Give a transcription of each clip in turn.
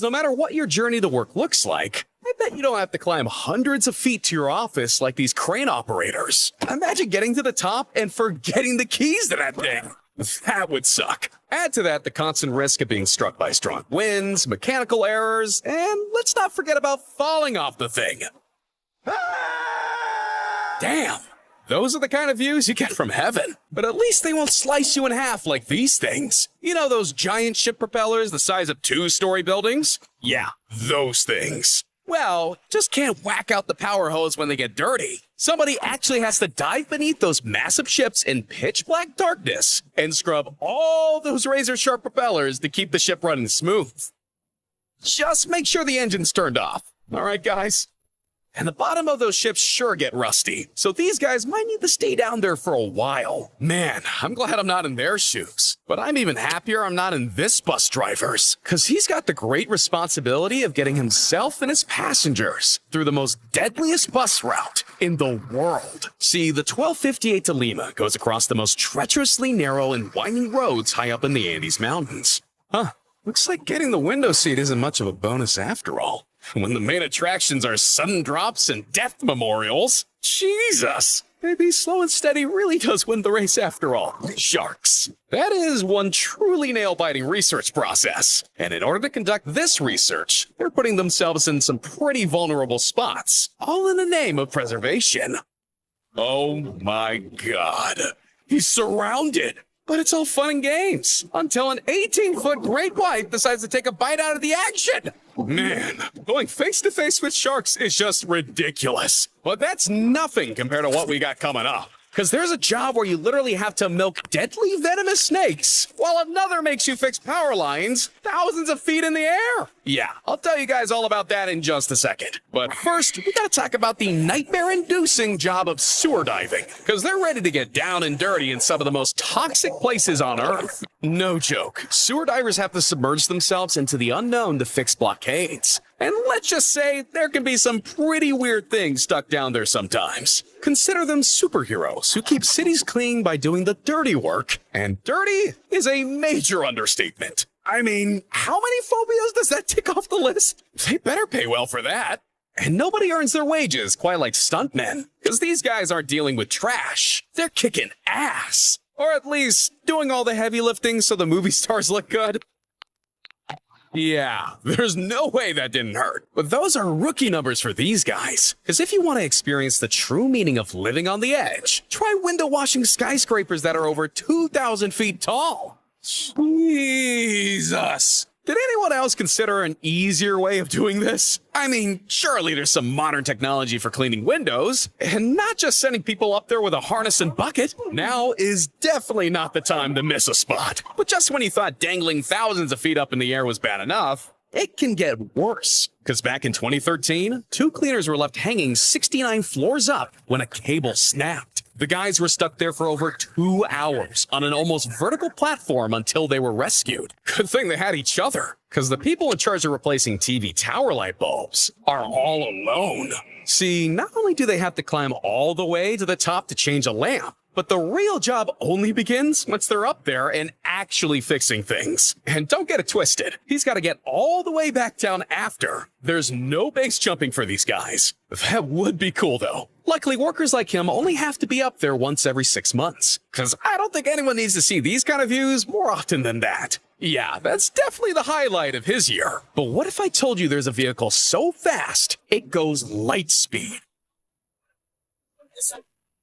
No matter what your journey to work looks like, I bet you don't have to climb hundreds of feet to your office like these crane operators. Imagine getting to the top and forgetting the keys to that thing. That would suck. Add to that the constant risk of being struck by strong winds, mechanical errors, and let's not forget about falling off the thing. Damn. Those are the kind of views you get from heaven. But at least they won't slice you in half like these things. You know those giant ship propellers the size of 2-story buildings? Yeah, those things. Well, just can't whack out the power hose when they get dirty. Somebody actually has to dive beneath those massive ships in pitch black darkness and scrub all those razor-sharp propellers to keep the ship running smooth. Just make sure the engine's turned off. All right, guys? And the bottom of those ships sure get rusty, so these guys might need to stay down there for a while. Man, I'm glad I'm not in their shoes. But I'm even happier I'm not in this bus driver's, because he's got the great responsibility of getting himself and his passengers through the most deadliest bus route in the world. See, the 1258 to Lima goes across the most treacherously narrow and winding roads high up in the Andes Mountains. Huh, looks like getting the window seat isn't much of a bonus after all. When the main attractions are sudden drops and death memorials. Jesus! Maybe slow and steady really does win the race after all. Sharks. That is one truly nail-biting research process. And in order to conduct this research, they're putting themselves in some pretty vulnerable spots, all in the name of preservation. Oh my God. He's surrounded. But it's all fun and games, until an 18-foot great white decides to take a bite out of the action. Man, going face-to-face with sharks is just ridiculous. But that's nothing compared to what we got coming up. Because there's a job where you literally have to milk deadly venomous snakes, while another makes you fix power lines thousands of feet in the air. Yeah, I'll tell you guys all about that in just a second. But first, we gotta talk about the nightmare-inducing job of sewer diving, because they're ready to get down and dirty in some of the most toxic places on Earth. No joke, sewer divers have to submerge themselves into the unknown to fix blockades. And let's just say there can be some pretty weird things stuck down there sometimes. Consider them superheroes who keep cities clean by doing the dirty work. And dirty is a major understatement. I mean, how many phobias does that tick off the list? They better pay well for that. And nobody earns their wages quite like stuntmen, because these guys aren't dealing with trash. They're kicking ass. Or at least doing all the heavy lifting so the movie stars look good. Yeah, there's no way that didn't hurt. But those are rookie numbers for these guys. Because if you want to experience the true meaning of living on the edge, try window washing skyscrapers that are over 2,000 feet tall. Jesus. Did anyone else consider an easier way of doing this? I mean, surely there's some modern technology for cleaning windows, and not just sending people up there with a harness and bucket. Now is definitely not the time to miss a spot. But just when you thought dangling thousands of feet up in the air was bad enough, it can get worse. Because back in 2013, 2 cleaners were left hanging 69 floors up when a cable snapped. The guys were stuck there for over 2 hours on an almost vertical platform until they were rescued. Good thing they had each other, because the people in charge of replacing TV tower light bulbs are all alone. See, not only do they have to climb all the way to the top to change a lamp, but the real job only begins once they're up there and actually fixing things. And don't get it twisted, he's got to get all the way back down after. There's no base jumping for these guys. That would be cool though. Luckily, workers like him only have to be up there once every 6 months. Cause I don't think anyone needs to see these kind of views more often than that. Yeah, that's definitely the highlight of his year. But what if I told you there's a vehicle so fast, it goes light speed?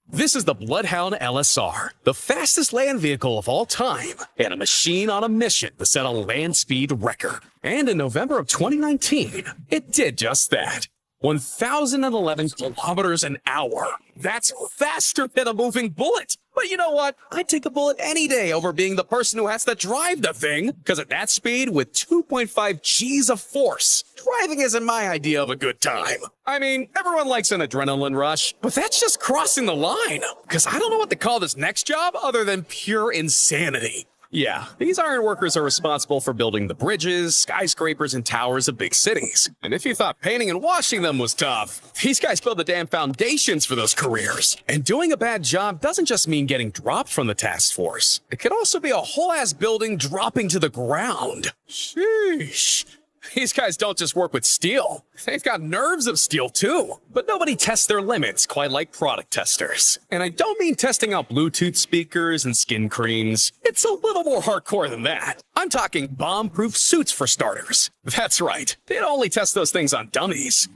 This is the Bloodhound LSR, the fastest land vehicle of all time, and a machine on a mission to set a land speed record. And in November of 2019, it did just that. 1,011 kilometers an hour. That's faster than a moving bullet. But you know what? I'd take a bullet any day over being the person who has to drive the thing, because at that speed, with 2.5 G's of force, driving isn't my idea of a good time. I mean, everyone likes an adrenaline rush, but that's just crossing the line, because I don't know what to call this next job other than pure insanity. Yeah, these iron workers are responsible for building the bridges, skyscrapers, and towers of big cities. And if you thought painting and washing them was tough, these guys build the damn foundations for those careers. And doing a bad job doesn't just mean getting dropped from the task force. It could also be a whole-ass building dropping to the ground. Sheesh. These guys don't just work with steel. They've got nerves of steel too. But nobody tests their limits quite like product testers. And I don't mean testing out Bluetooth speakers and skin creams. It's a little more hardcore than that. I'm talking bomb-proof suits for starters. That's right. They don't only test those things on dummies.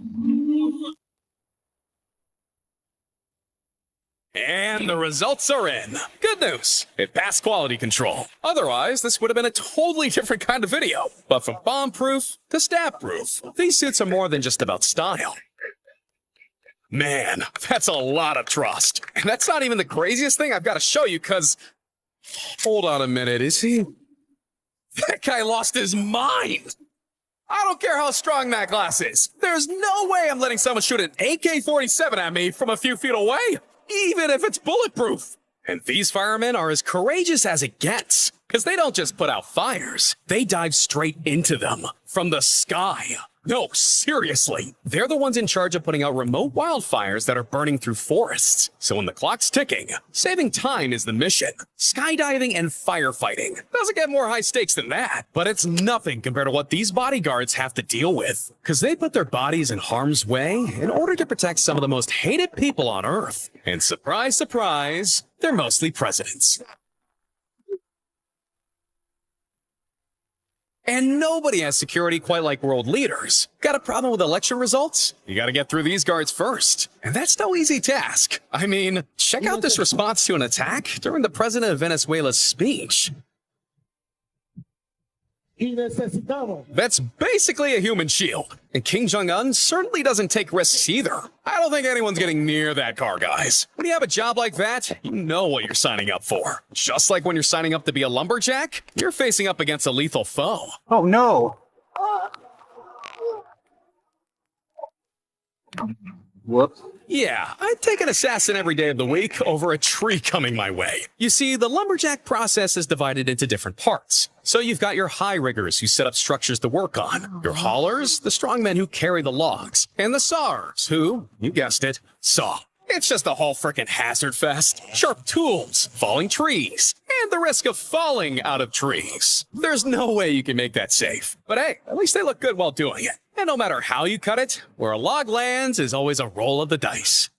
And the results are in. Good news, it passed quality control. Otherwise, this would have been a totally different kind of video. But from bomb-proof to stab-proof, these suits are more than just about style. Man, that's a lot of trust. And that's not even the craziest thing I've got to show you, because... Hold on a minute, is he... That guy lost his mind! I don't care how strong that glass is. There's no way I'm letting someone shoot an AK-47 at me from a few feet away, even if it's bulletproof. And these firemen are as courageous as it gets, because they don't just put out fires, they dive straight into them, from the sky. No, seriously. They're the ones in charge of putting out remote wildfires that are burning through forests. So when the clock's ticking, saving time is the mission. Skydiving and firefighting doesn't get more high stakes than that, but it's nothing compared to what these bodyguards have to deal with, because they put their bodies in harm's way in order to protect some of the most hated people on Earth. And surprise, surprise, they're mostly presidents. And nobody has security quite like world leaders. Got a problem with election results? You gotta get through these guards first. And that's no easy task. I mean, check out this response to an attack during the president of Venezuela's speech. That's basically a human shield. And Kim Jong-un certainly doesn't take risks either. I don't think anyone's getting near that car, guys. When you have a job like that, you know what you're signing up for. Just like when you're signing up to be a lumberjack, you're facing up against a lethal foe. Oh no! Whoops. Yeah, I'd take an assassin every day of the week over a tree coming my way. You see, the lumberjack process is divided into different parts. So you've got your high riggers who set up structures to work on, your haulers, the strongmen who carry the logs, and the sawers who, you guessed it, saw. It's just a whole frickin' hazard fest. Sharp tools, falling trees, and the risk of falling out of trees. There's no way you can make that safe. But hey, at least they look good while doing it. And no matter how you cut it, where a log lands is always a roll of the dice.